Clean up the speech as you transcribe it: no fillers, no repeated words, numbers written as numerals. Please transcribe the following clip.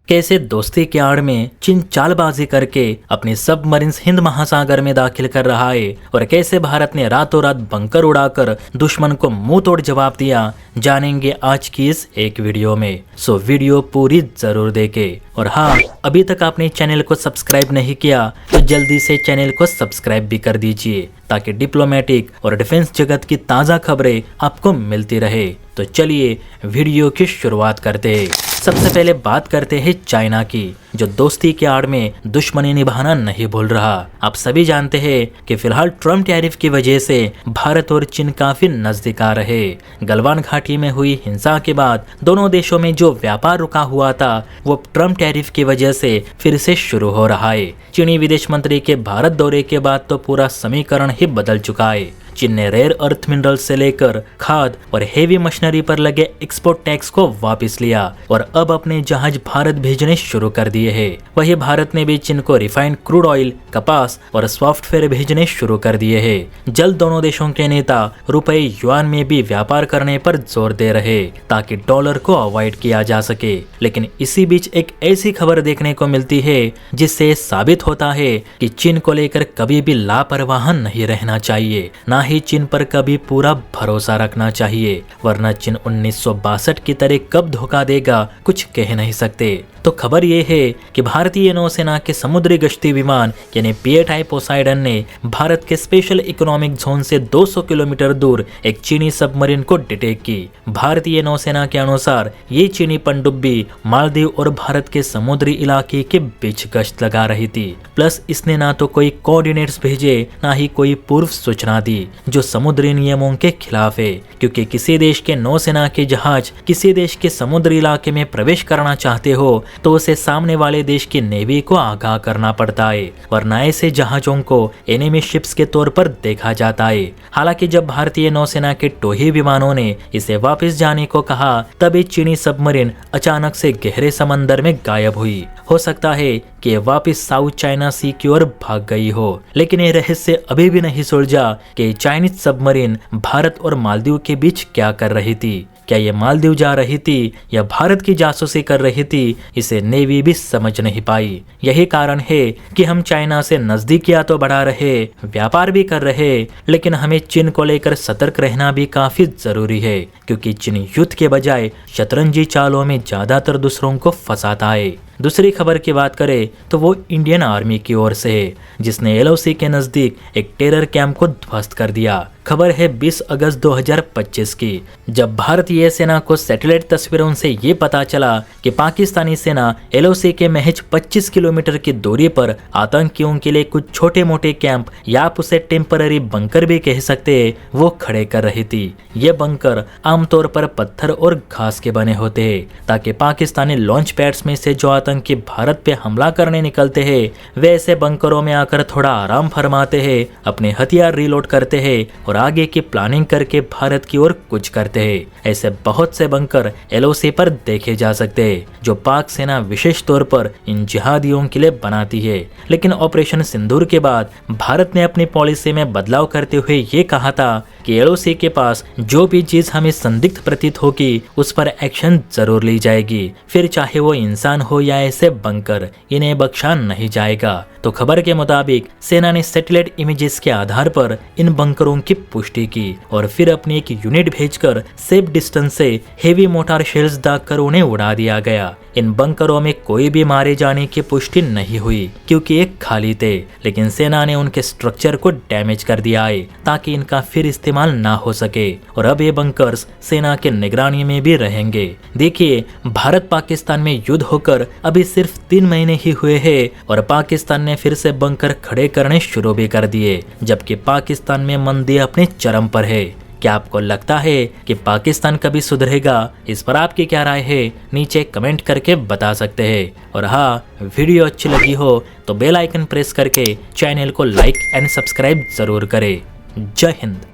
कैसे दोस्ती के आड़ में चीन चालबाजी करके अपने सबमरीन्स हिंद महासागर में दाखिल कर रहा है और कैसे भारत ने रातों रात बंकर उड़ाकर दुश्मन को मुंह तोड़ जवाब दिया, जानेंगे आज की इस एक वीडियो में। सो वीडियो पूरी जरूर देखें। और हाँ, अभी तक आपने चैनल को सब्सक्राइब नहीं किया तो जल्दी से चैनल को सब्सक्राइब भी कर दीजिए ताकि डिप्लोमेटिक और डिफेंस जगत की ताज़ा खबरें आपको मिलती रहे। तो चलिए वीडियो की शुरुआत करते हैं। सबसे पहले बात करते हैं चाइना की, जो दोस्ती के आड़ में दुश्मनी निभाना नहीं भूल रहा। आप सभी जानते हैं कि फिलहाल ट्रम्प टैरिफ की वजह से भारत और चीन काफी नजदीक आ रहे। गलवान घाटी में हुई हिंसा के बाद दोनों देशों में जो व्यापार रुका हुआ था वो ट्रम्प टैरिफ की वजह से फिर से शुरू हो रहा है। चीनी विदेश मंत्री के भारत दौरे के बाद तो पूरा समीकरण ही बदल चुका है। चीन ने रेयर अर्थ मिनरल से लेकर खाद और हेवी मशीनरी पर लगे एक्सपोर्ट टैक्स को वापस लिया और अब अपने जहाज भारत भेजने शुरू कर दिए हैं। वहीं भारत ने भी चीन को रिफाइंड क्रूड ऑयल, कपास और सॉफ्टवेयर भेजने शुरू कर दिए हैं। जल्द दोनों देशों के नेता रुपए युआन में भी व्यापार करने पर जोर दे रहे ताकि डॉलर को अवॉइड किया जा सके। लेकिन इसी बीच एक ऐसी खबर देखने को मिलती है जिससे सिद्ध होता है कि चीन को लेकर कभी भी लापरवाह नहीं रहना चाहिए, ना ही चीन पर कभी पूरा भरोसा रखना चाहिए, वरना चीन 1962 की तरह कब धोखा देगा कुछ कह नहीं सकते। तो खबर ये है कि भारतीय नौसेना के समुद्री गश्ती विमान यानी पीएटाई पोसाइडन ने भारत के स्पेशल इकोनॉमिक जोन से 200 किलोमीटर दूर एक चीनी सबमरीन को डिटेक्ट की। भारतीय नौसेना के अनुसार ये चीनी पनडुब्बी मालदीव और भारत के समुद्री इलाके के बीच गश्त लगा रही थी। प्लस इसने ना तो कोई कोऑर्डिनेट्स भेजे ना ही कोई पूर्व सूचना दी, जो समुद्री नियमों के खिलाफ है, क्योंकि किसी देश के नौसेना के जहाज किसी देश के समुद्री इलाके में प्रवेश करना चाहते हो तो उसे सामने वाले देश की नेवी को आगाह करना पड़ता है, वरना ऐसे जहाजों को एनिमी शिप्स के तौर पर देखा जाता है। हालांकि जब भारतीय नौसेना के टोही विमानों ने इसे वापस जाने को कहा तभी चीनी सबमरीन अचानक से गहरे समंदर में गायब हुई। हो सकता है कि वापस साउथ चाइना सी की ओर भाग गई हो, लेकिन ये रहस्य अभी भी नहीं सुलझा कि चाइनीज सबमरीन भारत और मालदीव के बीच क्या कर रही थी। क्या ये मालदीव जा रही थी या भारत की जासूसी कर रही थी, इसे नेवी भी समझ नहीं पाई। यही कारण है कि हम चाइना से नजदीकियां तो बढ़ा रहे, व्यापार भी कर रहे, लेकिन हमें चीन को लेकर सतर्क रहना भी काफी जरूरी है, क्योंकि चीन युद्ध के बजाय शतरंजी चालों में ज्यादातर दूसरों को फंसाता है। दूसरी खबर की बात करें तो वो इंडियन आर्मी की ओर से है, जिसने एलओसी के नजदीक एक टेरर कैंप को ध्वस्त कर दिया। खबर है 20 अगस्त 2025 की, जब भारतीय सेना को सैटेलाइट तस्वीरों से ये पता चला कि पाकिस्तानी सेना एलओसी के महज 25 किलोमीटर की दूरी पर आतंकियों के लिए कुछ छोटे मोटे कैंप या आप उसे टेम्पररी बंकर भी कह सकते हैं, वो खड़े कर रही थी। ये बंकर आमतौर पर पत्थर और घास के बने होते हैं ताकि पाकिस्तानी लॉन्च पैड्स में से जो आतंकी भारत पे हमला करने निकलते हैं वे ऐसे बंकरों में आकर थोड़ा आराम फरमाते हैं, अपने हथियार रीलोड करते हैं और आगे की प्लानिंग करके भारत की ओर कुछ करते हैं। ऐसे बहुत से बंकर एलओसी पर देखे जा सकते हैं जो पाक सेना विशेष तौर पर इन जिहादियों के लिए बनाती है। लेकिन ऑपरेशन सिंदूर के बाद भारत ने अपनी पॉलिसी में बदलाव करते हुए ये कहा था कि एलओसी के पास जो भी चीज हमें संदिग्ध प्रतीत होगी उस पर एक्शन जरूर ली जाएगी, फिर चाहे वो इंसान हो या ऐसे बंकर, इन्हें बख्शा नहीं जाएगा। तो खबर के मुताबिक सेना ने सैटेलाइट इमेजेस के आधार पर इन बंकरों की पुष्टि की और फिर अपनी एक यूनिट भेजकर सेफ डिस्टेंस से हेवी मोटार शेल्स दागकर उन्हें उड़ा दिया गया। इन बंकरों में कोई भी मारे जाने की पुष्टि नहीं हुई क्योंकि ये खाली थे, लेकिन सेना ने उनके स्ट्रक्चर को डैमेज कर दिया है ताकि इनका फिर इस्तेमाल ना हो सके और अब ये बंकर्स सेना के निगरानी में भी रहेंगे। देखिए, भारत पाकिस्तान में युद्ध होकर अभी सिर्फ 3 महीने ही हुए हैं और पाकिस्तान ने फिर से बंकर खड़े करने शुरू भी कर दिए, जबकि पाकिस्तान में मंदी अपने चरम पर है। क्या आपको लगता है कि पाकिस्तान कभी सुधरेगा? इस पर आपकी क्या राय है नीचे कमेंट करके बता सकते हैं। और हाँ, वीडियो अच्छी लगी हो तो बेल आइकन प्रेस करके चैनल को लाइक एंड सब्सक्राइब जरूर करें। जय हिंद।